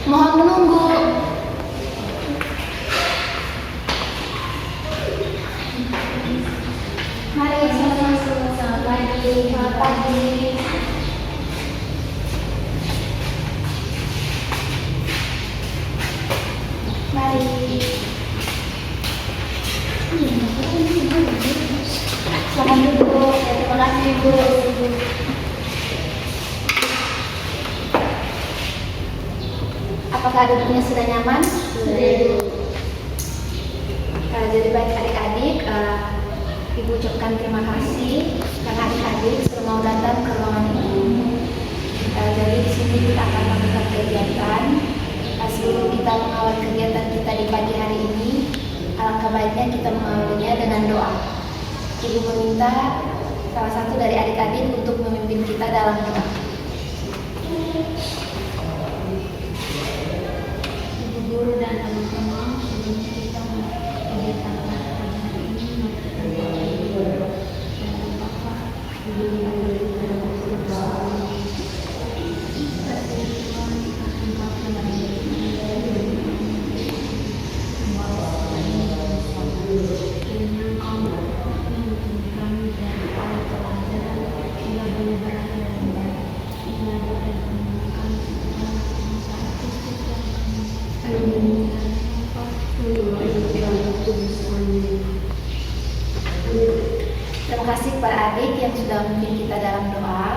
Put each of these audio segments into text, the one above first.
Mohon menunggu. Mari selamat pagi. Selamat pagi. Mari. Selamat duduk. Terima kasih Ibu. Apakah duduknya sudah nyaman? Sudah. Jadi baik adik-adik, Ibu ucapkan terima kasih karena adik-adik sudah mau datang ke ruangan Ibu. Jadi di sini kita akan melakukan kegiatan. Sebelum kita mengawal kegiatan kita di pagi hari ini, alangkah baiknya kita mengawalnya dengan doa. Ibu meminta salah satu dari adik-adik untuk memimpin kita dalam doa. Ibu guru dan teman-teman, sebelum kita kegiatan pada pagi hari ini, mari kita berdoa. Dan Bapak, Ibu yang terima kasih kepada adik yang sudah memimpin kita dalam doa.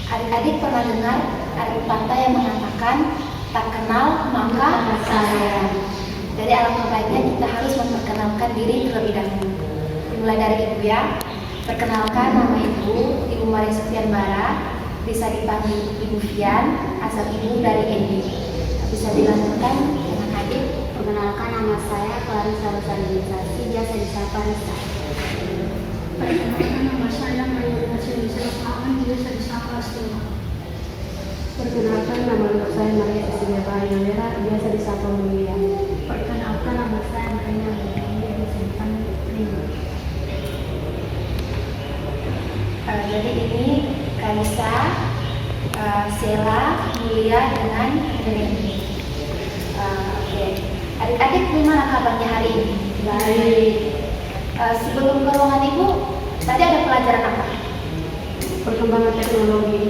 Adik-adik pernah dengar ada pepatah yang mengatakan tak kenal maka sayang. Jadi alangkah baiknya kita harus memperkenalkan diri terlebih dahulu. Mulai dari Ibu ya. Perkenalkan, nama Ibu Maria Sofian Bara, bisa dipanggil Ibu Fian, asal Ibu dari ND. Bisa dilanjutkan dengan adik. Perkenalkan, nama saya Clarissa Rosalinasasi, biasa disapa Risa. Perkenalkan, nama saya Maria Rosalinasasi, biasa disapa Astuna. Perkenalkan, nama saya Maria Cecilia Bahayamera, biasa disapa Mulia. Perkenalkan, nama saya Maria Rosalinasasi, biasa dipanggil Prima. Jadi ini Kalisa, Sela, Mulia dengan Reni. Oke. Adik-adik gimana kabarnya hari ini? Baik. Sebelum ke ruangan Ibu, tadi ada pelajaran apa? Perkembangan teknologi.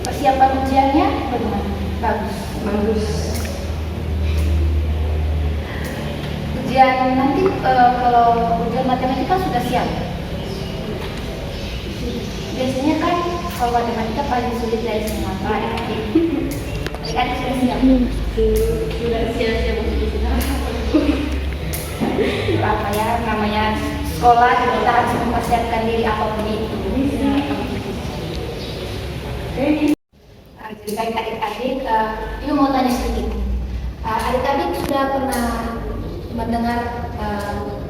Persiapan ujiannya bagaimana? Bagus. Ujian nanti kalau ujian matematika sudah siap. Biasanya kan kalau matematika paling sulit dari semua adik-adik. Adik-adik sudah siap? Sudah siap-siap untuk Apa ya namanya sekolah, kita harus mempersiapkan diri apapun itu. Jadi baik adik-adik, Ibu mau tanya sedikit. Adik-adik sudah pernah mendengar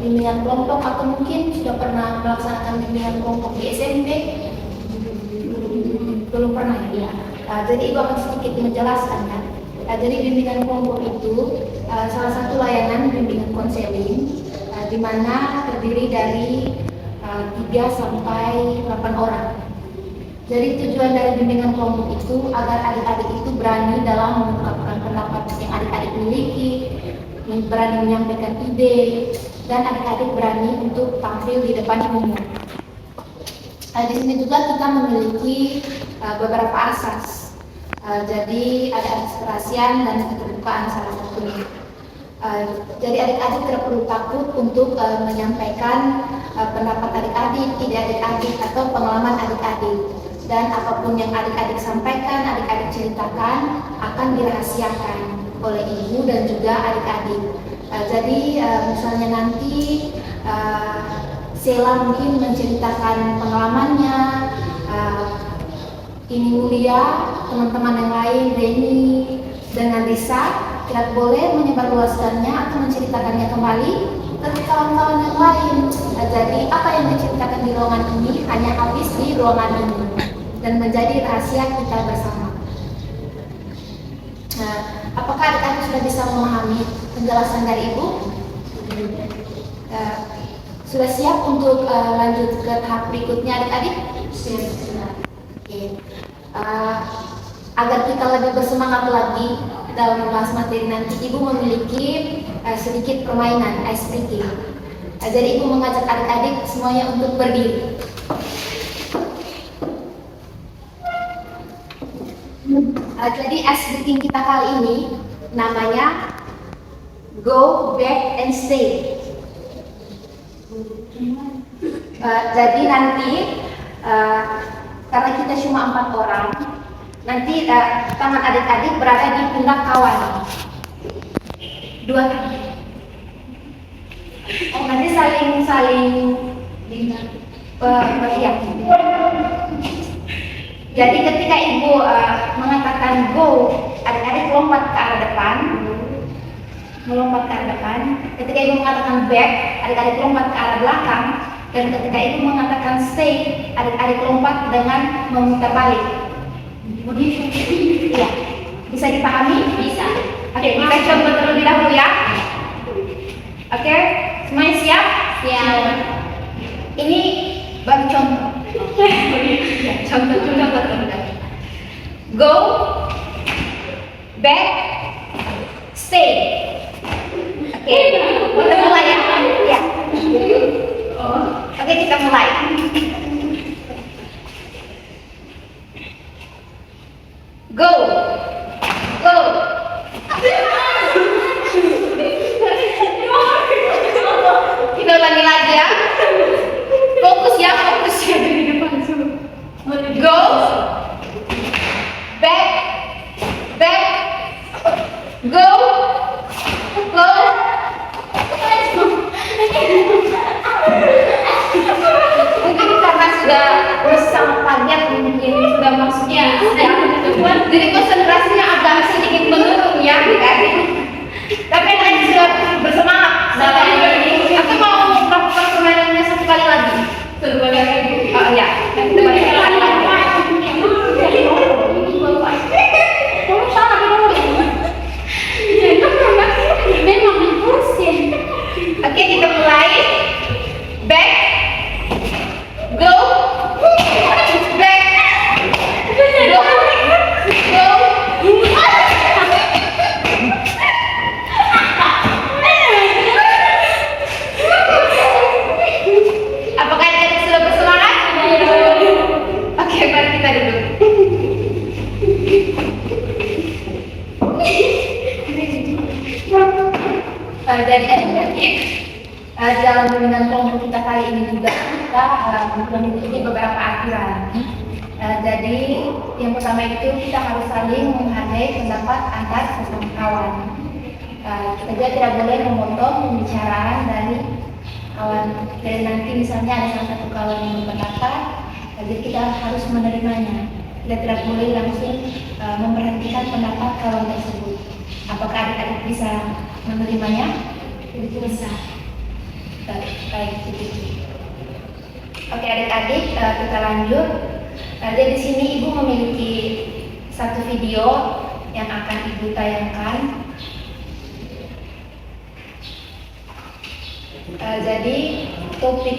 bimbingan kelompok atau mungkin sudah pernah melaksanakan bimbingan kelompok di SMP? Belum pernah ya? Jadi Ibu akan sedikit menjelaskan kan. Jadi bimbingan kelompok itu salah satu layanan bimbingan konseling di mana terdiri dari 3 sampai 8 orang. Jadi tujuan dari bimbingan kelompok itu agar adik-adik itu berani dalam mengungkapkan pendapat yang adik-adik miliki, berani menyampaikan ide, dan adik-adik berani untuk tampil di depan umum. Di sini juga kita memiliki beberapa asas. Jadi ada aspirasian dan keterbukaan salah satunya. Jadi adik-adik tidak perlu takut untuk menyampaikan pendapat adik-adik, ide adik-adik atau pengalaman adik-adik. Dan apapun yang adik-adik sampaikan, adik-adik ceritakan akan dirahasiakan oleh ibu dan juga adik-adik. Jadi misalnya nanti Sela mungkin menceritakan pengalamannya, ini Mulia, teman-teman yang lain, Reni dengan Risa, tidak boleh menyebarluaskannya atau menceritakannya kembali ke kawan-kawan yang lain. Jadi apa yang diceritakan di ruangan ini hanya habis di ruangan ini dan menjadi rahasia kita bersama. Nah, apakah adik-adik sudah bisa memahami penjelasan dari Ibu? Sudah siap untuk lanjut ke tahap berikutnya adik-adik? Siap. Oke. agar kita lebih bersemangat lagi dalam membahas materi nanti, Ibu memiliki sedikit permainan ice breaking. Jadi Ibu mengajak adik-adik semuanya untuk berdiri. Jadi ice breaking kita kali ini namanya go, back, and stay. Jadi nanti karena kita cuma 4 orang, nanti tangan adik-adik berada di pundak kawan. 2 kaki. Nanti saling ya. Jadi ketika Ibu mengatakan go, adik-adik lompat ke arah depan, melompat ke arah depan. Ketika Ibu mengatakan back, adik-adik lompat ke arah belakang. Dan ketika Ibu mengatakan stay, adik-adik lompat dengan memutar balik. Ya, bisa dipahami? Bisa. Oke, kita coba terlebih dahulu ya. Oke, semuanya siap? Siap. Ini baru contoh. Contoh terlebih dahulu. Go, back, stay. Oke, kita mulai ya. Ya. Oke, kita mulai. Go, go. Kita ulangi lagi ya. Fokus ya, fokus ya. Go, back, back, go, go. Mungkin karena sudah sangat padat, mungkin sudah maksudnya ya. Jadi konsentrasinya agak sedikit menurun ya, kan? Tapi yang sudah bersemangat dalam ini. Aku mau melakukan permainannya satu kali lagi. Oh ya, kita balik lagi. Oke, kita mulai. Back, go, back, go, go. Apakah kalian sudah bersemangat? Oke, mari kita duduk. Dari adik-adik dalam bimbingan kelompok kita kali ini juga kita memiliki beberapa aturan. Jadi yang pertama itu kita harus saling menghargai pendapat antar sesama kawan. Kita juga tidak boleh memotong pembicaraan dari kawan. Jadi nanti misalnya ada salah satu kawan yang berpendapat, jadi kita harus menerimanya. Kita tidak boleh langsung memberhentikan pendapat kawan tersebut. Apakah adik-adik bisa menerimanya? Bisa. Baik, Oke adik-adik, kita lanjut. Jadi di sini Ibu memiliki satu video yang akan Ibu tayangkan. Jadi topik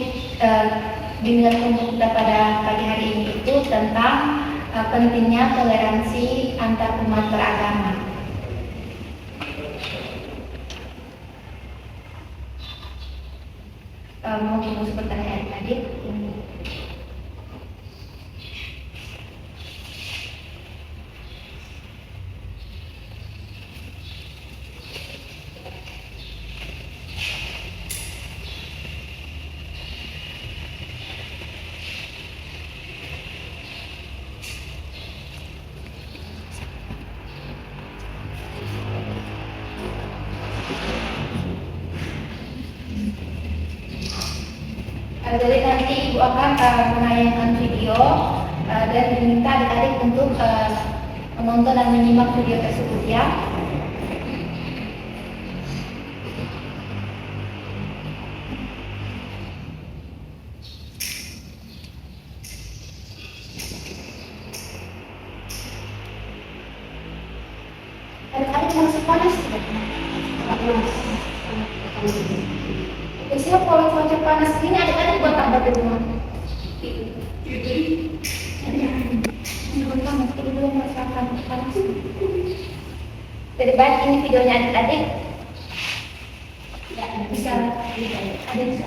bimbingan kelompok kita pada pagi hari ini itu tentang pentingnya toleransi antar umat beragama. Mau Ibu sebentar ya adik-adik. Jadi nanti Ibu akan menayangkan video dan diminta adik-adik untuk menonton dan menyimak video tersebut ya. Adik-adik masih panas tidak? Biasanya kalau cuaca panas ini adik-adik buat apa di rumah? Tidur. Tidur panas, tidur dulu mas. Jadi baik ini videonya adik-adik. Ya, bisa ada bisa.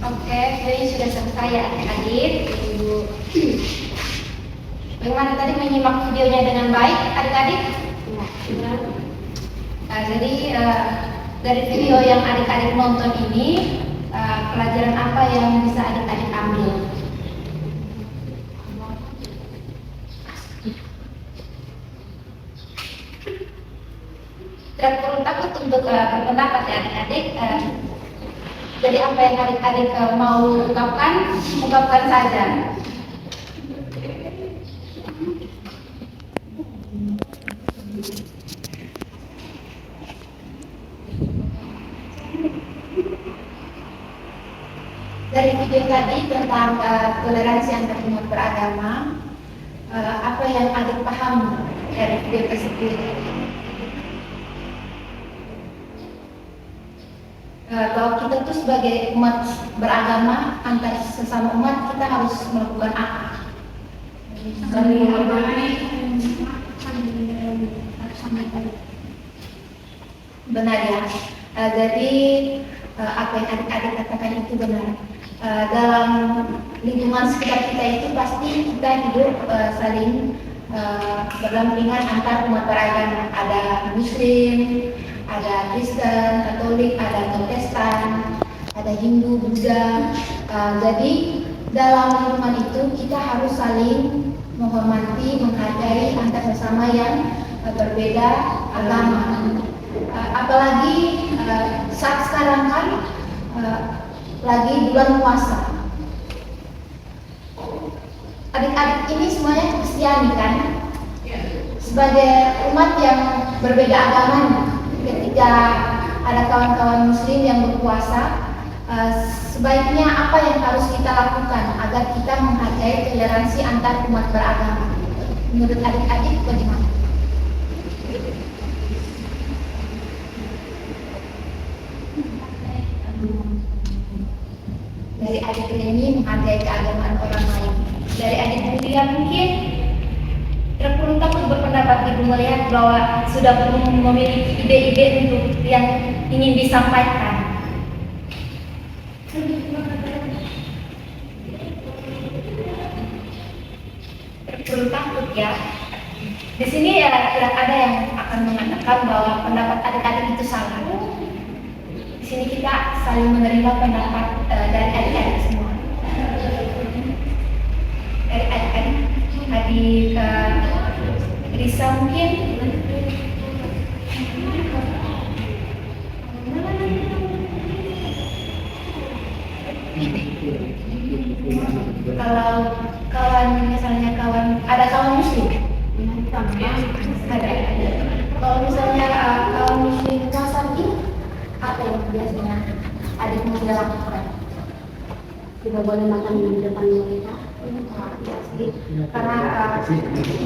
Oke, jadi sudah selesai ya adik-adik. Bagaimana tadi menyimak videonya dengan baik adik-adik? Jadi dari video yang adik-adik nonton ini, pelajaran apa yang bisa adik-adik ambil? Tidak perlu takut untuk berpendapat ya adik-adik. Jadi apa yang adik-adik mau ungkapkan saja. Dari video tadi tentang toleransi antar umat beragama, apa yang adik paham dari video tersebut? bahwa kita tuh sebagai umat beragama, antar sesama umat kita harus melakukan apa? Saling menghormati. Benar ya. Jadi apa yang adik-adik katakan itu benar. Dalam lingkungan sekitar kita itu pasti kita hidup saling berdampingan antar umat beragama. Ada Muslim, ada Kristen, Katolik, ada Protestan, ada Hindu, Buddha. Jadi dalam lingkungan itu kita harus saling menghormati, menghargai antar sesama yang berbeda agama. Apalagi saat sekarang kan lagi bulan puasa. Adik-adik ini semuanya Kristiani kan? Sebagai umat yang berbeda agama, ketika ada kawan-kawan Muslim yang berpuasa, sebaiknya apa yang harus kita lakukan agar kita menghargai toleransi antar umat beragama? Menurut adik-adik bagaimana? Dari adik ini menghargai keagamaan orang lain. Dari adik Mulia mungkin terkurung takut berpendapat Ibu melihat bahwa sudah memiliki ide-ide untuk yang ingin disampaikan. Terkurung takut ya. Di sini ya tidak ada yang akan mengatakan bahwa pendapat adik-adik itu salah. Di sini kita saling menerima pendapat dari adik-adik semua. Dari adik-adik, adik Risa mungkin. Kalau kawan misalnya ada kawan Muslim. Ada. Kalau misalnya kawan Muslim puasa ini, apa yang biasanya adik Mulia lakukan? Tidak boleh makan di depan mereka. Ya sih, karena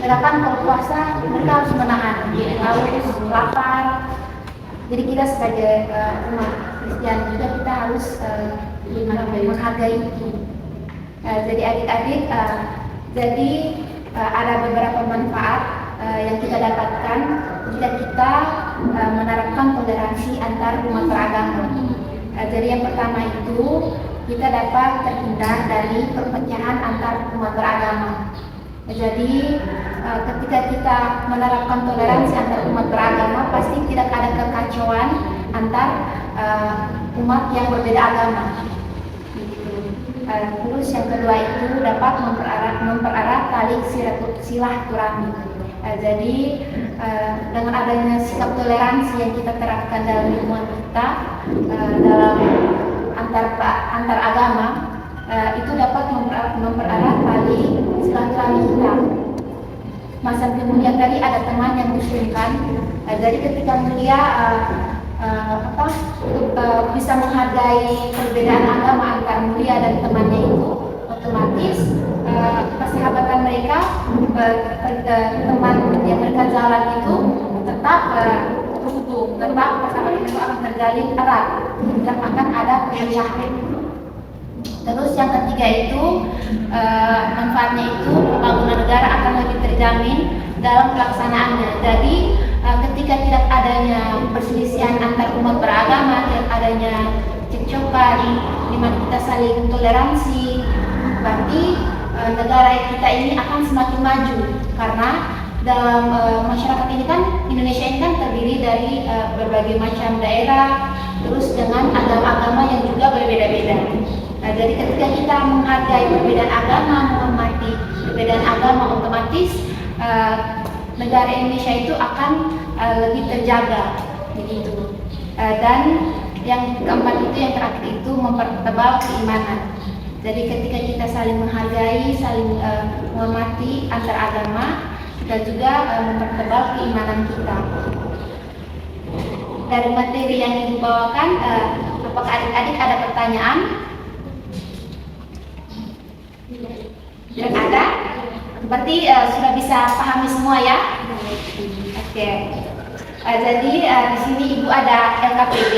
mereka kan kalau puasa mereka harus menahan, haus, lapar. Jadi kita sebagai umat Kristen juga kita harus menghargai itu. Jadi adik-adik, ada beberapa manfaat yang kita dapatkan jika kita menerapkan toleransi antar umat beragama. Jadi yang pertama itu kita dapat terhindar dari perpecahan antar umat beragama. Jadi ketika kita menerapkan toleransi antar umat beragama, pasti tidak ada kekacauan antar umat yang berbeda agama. Terus yang kedua itu dapat mempererat tali silaturahmi. Jadi dengan adanya sikap toleransi yang kita terapkan dalam lingkungan kita, dalam antar agama, itu dapat mempererat tali silaturahmi kita. Masa Mulia tadi ada teman yang Muslim kan, jadi ketika Mulia bisa menghargai perbedaan agama antara Mulia dan temannya itu, otomatis persahabatan mereka, teman yang mereka jalan itu tetap utuh, tetap persahabatan itu akan terjalin erat, tidak akan ada perpecahan. Terus yang ketiga itu manfaatnya itu pembangunan negara akan lebih terjamin dalam pelaksanaannya. Jadi ketika tidak adanya perselisihan antar umat beragama, tidak adanya cekcokan, di mana kita saling toleransi, berarti negara kita ini akan semakin maju. Karena dalam masyarakat ini kan, Indonesia ini kan terdiri dari berbagai macam daerah, terus dengan agama-agama yang juga berbeda-beda. Jadi ketika kita menghargai perbedaan agama, menghormati perbedaan agama, otomatis negara Indonesia itu akan lebih terjaga, begitu. Dan yang keempat itu, yang terakhir itu mempertebal keimanan. Jadi ketika kita saling menghargai, saling menghormati antar agama, dan juga mempertebal keimanan kita. Dari materi yang Ibu bawakan, apakah adik-adik ada pertanyaan? Tidak ada? Berarti sudah bisa pahami semua ya? Oke. Jadi di sini Ibu ada LKPD.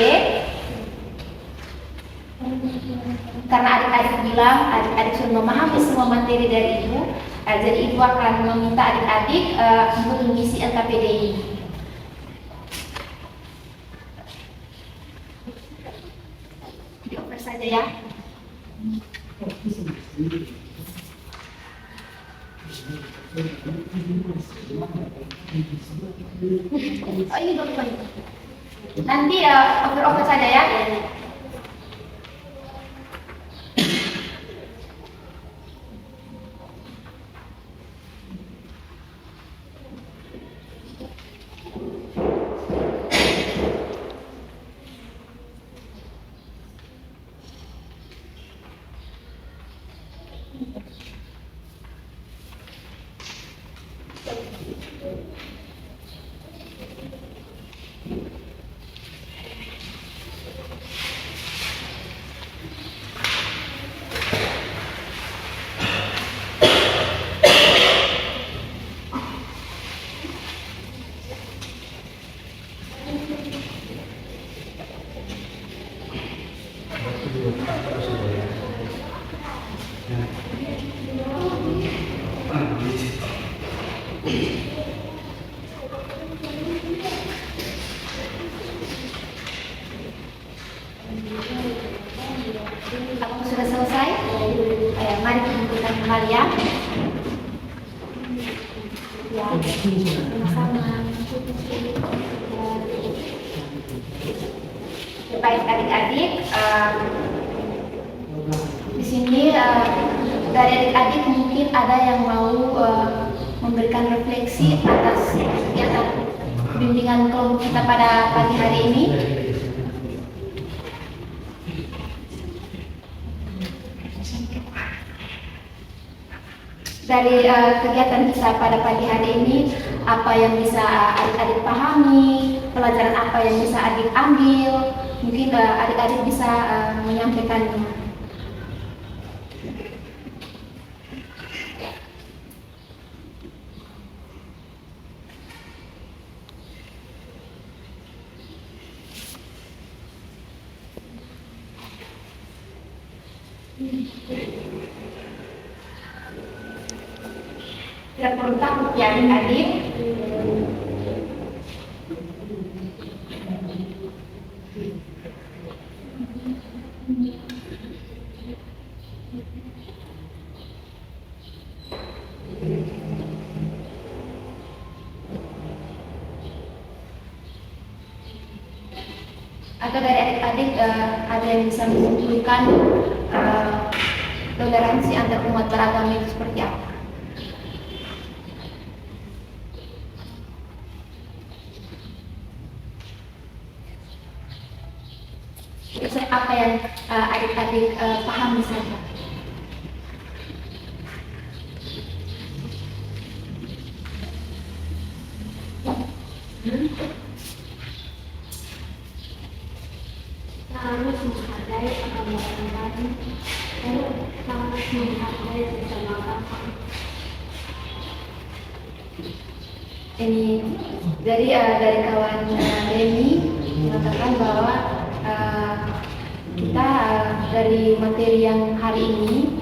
karena adik-adik bilang adik-adik sudah memahami semua materi dari ibu, jadi ibu akan meminta adik-adik untuk mengisi LKPD ini. Dioper saja ya. Oh ini dokter. Nanti over saja ya. Apakah sudah selesai? Ayo, mari kita kembali ya. Ya, sama-sama. Baik adik-adik, di sini dari adik-adik mungkin ada yang mau memberikan refleksi atas kegiatan bimbingan kelompok kita pada pagi hari ini. Dari kegiatan kita pada pagi hari ini, apa yang bisa adik-adik pahami, pelajaran apa yang bisa adik ambil, mungkin adik-adik bisa menyampaikannya. Tidak perlu takut ya adik-adik. Atau dari adik-adik ada yang bisa menunjukkan toleransi antar umat beragama itu seperti apa? Apa yang adik-adik pahami saja. Harus menghargai agama orang lain, harus menghargai sesama agama. Ini dari kawan Demi mengatakan bahwa kita dari materi yang hari ini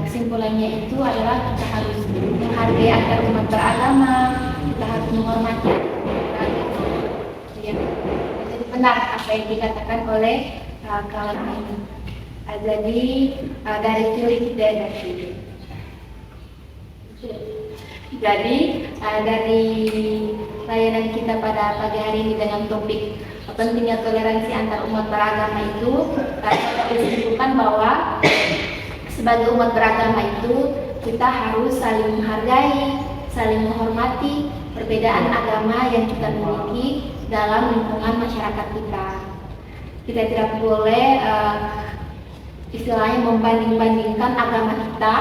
kesimpulannya itu adalah kita harus menghargai antar umat beragama, kita harus menghormati. Jadi benar apa yang dikatakan oleh kawan ini. Jadi dari teori kita dari Jadi dari layanan kita pada pagi hari ini dengan topik pentingnya toleransi antar umat beragama itu, dapat disimpulkan bahwa sebagai umat beragama itu kita harus saling menghargai, saling menghormati perbedaan agama yang kita miliki dalam lingkungan masyarakat kita. Kita tidak boleh istilahnya membanding-bandingkan agama kita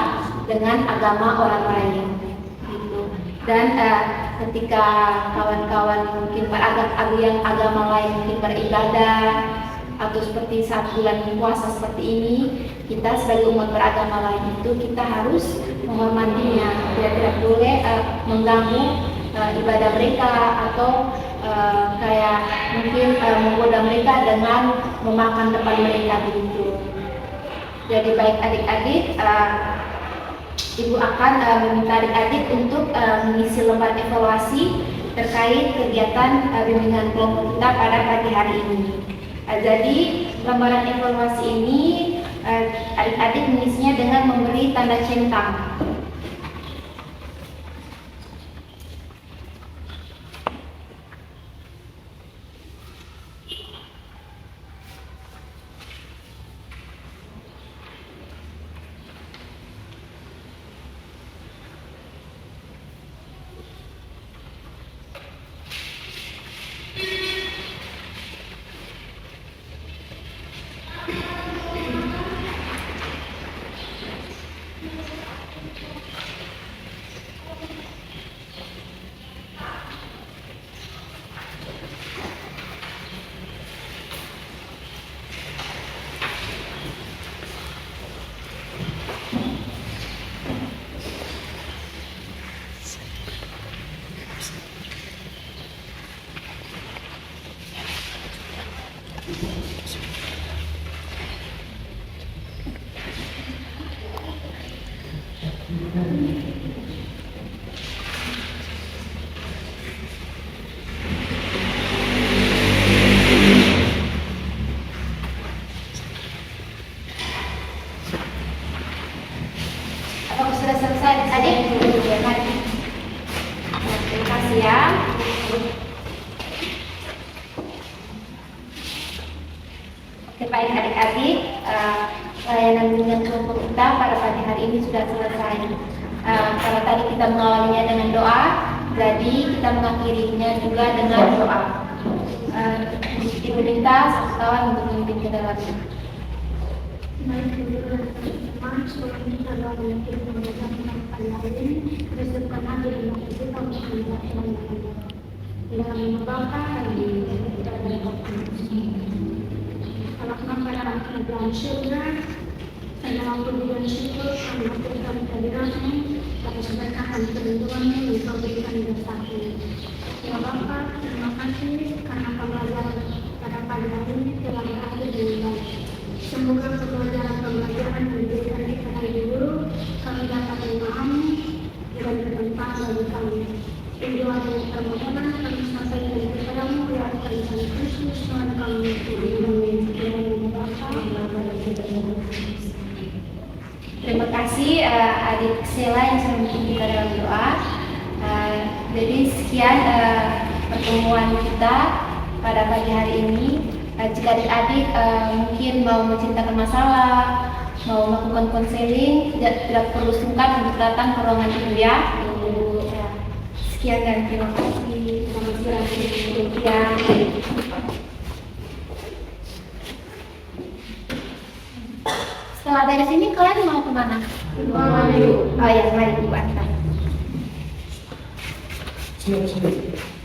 dengan agama orang lain. Dan ketika kawan-kawan mungkin yang agama lain mungkin beribadah atau seperti saat bulan puasa seperti ini, kita sebagai umat beragama lain itu kita harus menghormatinya. Tidak boleh mengganggu ibadah mereka atau kayak mungkin menggoda mereka dengan memakan depan mereka begitu. Jadi baik adik-adik, Ibu akan meminta adik-adik untuk mengisi lembar evaluasi terkait kegiatan bimbingan kelompok kita pada pagi hari ini. Jadi lembaran evaluasi ini adik-adik mengisinya dengan memberi tanda centang. Apakah sudah selesai adik? Ya, mari. Terima kasih ya. Oke, baik adik-adik, layanan bimbingan kelompok kita pada pagi hari ini sudah selesai. Kalau tadi kita mengawalinya dengan doa, jadi kita mengakhirinya juga dengan doa. Ibu minta kawan untuk memimpin ke dalamnya. Baik, teman-teman, sebelum kita mungkin mengucapkan pelajaran, bersyukur hati dan kita untuk mengucapkan dalam Bapa dan di dalam Allahumma pada kerajaan surga, dan alhamdulillah syukur kami berikan kehadiranmu, atas keberkahan perlindunganmu yang kau berikan bersatu. Ya Bapa, terima kasih karena pembelajaran pada pagi hari ini telah berakhir dengan baik. Semoga pembelajaran yang diberikan kepada guru kami dapat memahami dan bermanfaat bagi kami. Doa dan permohonan kami sampaikan kepadamu ya Tuhan Yesus Tuhan kami. Terima kasih adik Sela yang sudah memimpin kita dalam doa. Jadi sekian pertemuan kita pada pagi hari ini. Jika adik-adik mungkin mau menceritakan masalah, mau melakukan konseling, tidak perlu sungkan untuk datang ke ruangan ibu ya. Sekian dan terima kasih. Selamat siang. Setelah dari sini kalian mau kemana? Oh ya, mari ibu antar. Siap.